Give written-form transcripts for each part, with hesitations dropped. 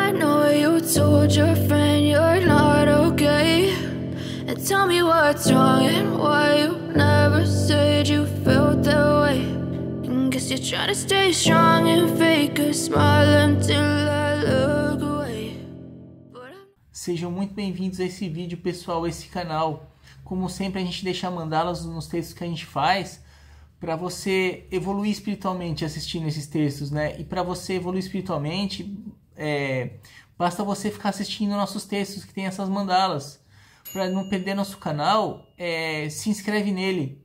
I know you told your friend you're not okay. And tell me what's wrong and why you never said you felt that way. And guess you're trying to stay strong and fake a smile until I look away. Sejam muito bem-vindos a esse vídeo, pessoal, a esse canal. Como sempre, a gente deixa mandalas nos textos que a gente faz para você evoluir espiritualmente assistindo esses textos, né? E para você evoluir espiritualmente, basta você ficar assistindo nossos textos que tem essas mandalas. Para não perder nosso canal, se inscreve nele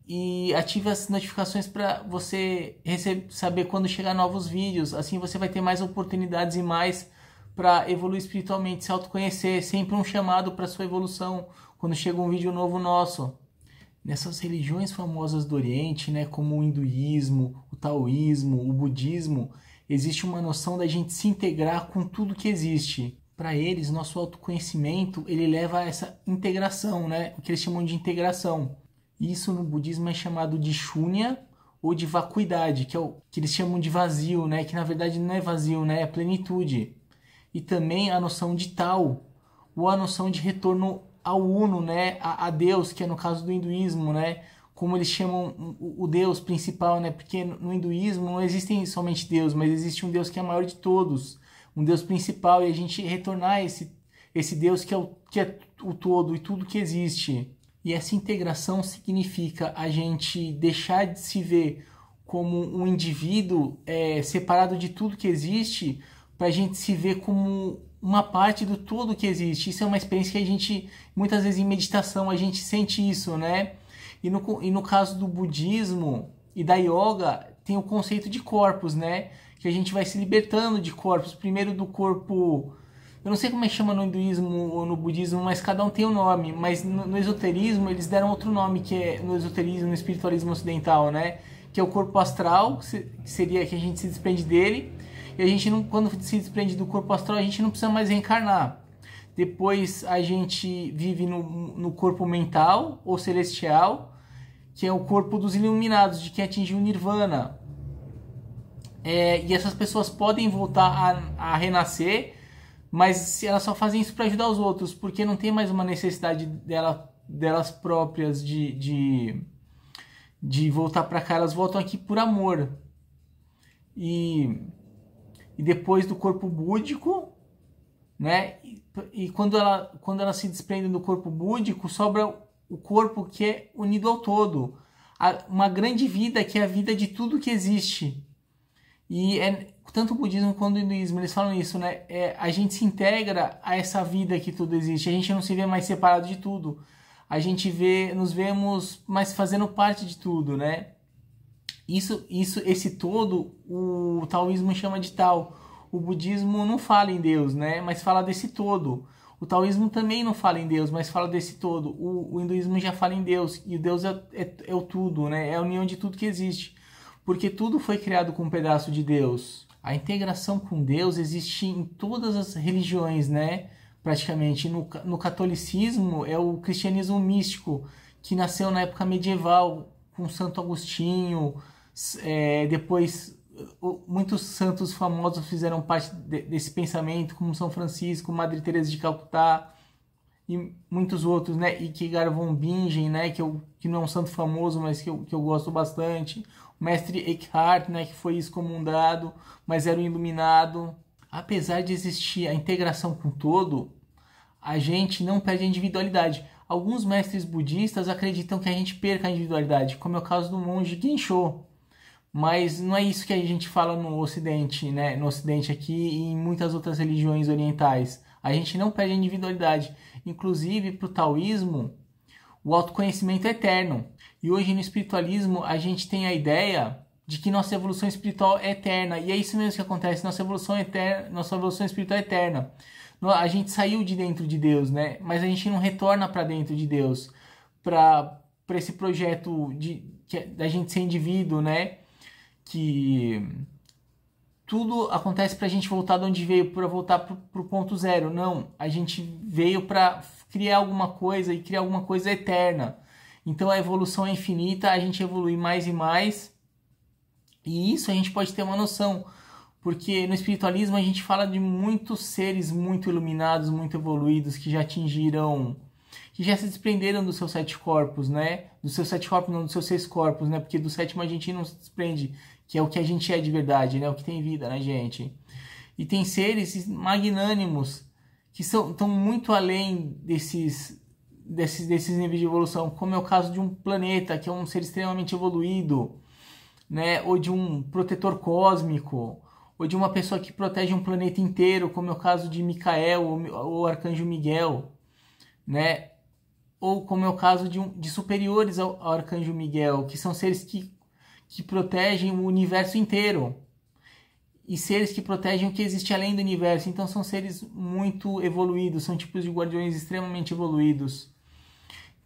e ative as notificações para você saber quando chegar novos vídeos. Assim você vai ter mais oportunidades e mais para evoluir espiritualmente, se autoconhecer. Sempre um chamado para sua evolução quando chega um vídeo novo nosso. Nessas religiões famosas do Oriente, né, como o hinduísmo, o taoísmo, o budismo, existe uma noção da gente se integrar com tudo que existe. Para eles, nosso autoconhecimento ele leva a essa integração, né, o que eles chamam de integração. Isso no budismo é chamado de shunya ou de vacuidade, que é o que eles chamam de vazio, né, que na verdade não é vazio, né, é plenitude. E também a noção de Tao, ou a noção de retorno ao Uno, né, a Deus, que é no caso do hinduísmo, né, como eles chamam o Deus principal, né, porque no hinduísmo não existem somente Deus, mas existe um Deus que é maior de todos, um Deus principal, e a gente retornar a esse Deus que é o todo e tudo que existe. E essa integração significa a gente deixar de se ver como um indivíduo separado de tudo que existe, para a gente se ver como uma parte do todo que existe. Isso é uma experiência que a gente, muitas vezes em meditação, a gente sente isso, né? E no caso do budismo e da yoga, tem o conceito de corpos, né? Que a gente vai se libertando de corpos. Primeiro do corpo, eu não sei como é que chama no hinduísmo ou no budismo, mas cada um tem um nome. Mas no esoterismo, eles deram outro nome, que é no esoterismo, no espiritualismo ocidental, né? Que é o corpo astral, que seria que a gente se desprende dele. E a gente não, quando se desprende do corpo astral, a gente não precisa mais reencarnar. Depois a gente vive no corpo mental ou celestial, que é o corpo dos iluminados, de quem atingiu o nirvana. E essas pessoas podem voltar a renascer, mas elas só fazem isso para ajudar os outros, porque não tem mais uma necessidade delas próprias de voltar para cá. Elas voltam aqui por amor. E depois do corpo búdico, né? E quando ela se desprende do corpo búdico, sobra o corpo que é unido ao todo. Uma grande vida que é a vida de tudo que existe. E tanto o budismo quanto o hinduísmo, eles falam isso, né? A gente se integra a essa vida que tudo existe. A gente não se vê mais separado de tudo. A gente nos vemos mais fazendo parte de tudo, né? Esse todo, o taoísmo chama de Tao. O budismo não fala em Deus, né? Mas fala desse todo. O taoísmo também não fala em Deus, mas fala desse todo. O hinduísmo já fala em Deus. E Deus é o tudo, né? É a união de tudo que existe. Porque tudo foi criado com um pedaço de Deus. A integração com Deus existe em todas as religiões, né? Praticamente. No catolicismo é o cristianismo místico, que nasceu na época medieval, com Santo Agostinho. Depois muitos santos famosos fizeram parte desse pensamento, como São Francisco, Madre Teresa de Calcutá e muitos outros, né? E Kierkegaard von Bingen, né? Que não é um santo famoso, mas que eu gosto bastante. O mestre Eckhart, né? Que foi excomungado, mas era um iluminado. Apesar de existir a integração com o todo, a gente não perde a individualidade. Alguns mestres budistas acreditam que a gente perca a individualidade, como é o caso do monge Gensho. Mas não é isso que a gente fala no Ocidente, né? No Ocidente aqui e em muitas outras religiões orientais. A gente não perde a individualidade. Inclusive, para o taoísmo, o autoconhecimento é eterno. E hoje no espiritualismo, a gente tem a ideia de que nossa evolução espiritual é eterna. E é isso mesmo que acontece. Nossa evolução espiritual é eterna. A gente saiu de dentro de Deus, né? Mas a gente não retorna para dentro de Deus. Para esse projeto da gente ser indivíduo, né? Que tudo acontece para a gente voltar de onde veio, para voltar para o ponto zero. Não, a gente veio para criar alguma coisa e criar alguma coisa eterna. Então a evolução é infinita, a gente evolui mais e mais. E isso a gente pode ter uma noção. Porque no espiritualismo a gente fala de muitos seres muito iluminados, muito evoluídos, que já atingiram, que já se desprenderam dos seus 7 corpos, né? Dos seus 7 corpos, não, dos seus 6 corpos, né? Porque do 7º a gente não se desprende, que é o que a gente é de verdade, né? O que tem vida, né, gente? E tem seres magnânimos que estão muito além desses níveis de evolução, como é o caso de um planeta, que é um ser extremamente evoluído, né? Ou de um protetor cósmico, ou de uma pessoa que protege um planeta inteiro, como é o caso de Micael ou Arcanjo Miguel, né? Ou como é o caso de superiores ao Arcanjo Miguel, que são seres que protegem o universo inteiro, e seres que protegem o que existe além do universo. Então são seres muito evoluídos, são tipos de guardiões extremamente evoluídos.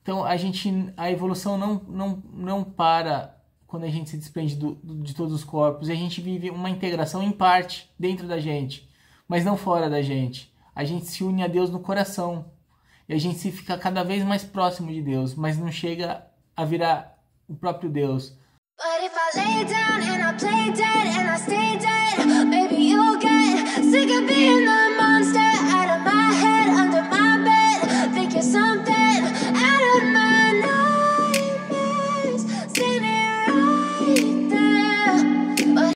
Então a evolução não para quando a gente se desprende de todos os corpos, e a gente vive uma integração em parte dentro da gente, mas não fora da gente. A gente se une a Deus no coração, e a gente se fica cada vez mais próximo de Deus, mas não chega a virar o próprio Deus. But if I lay down and I play dead and I stay dead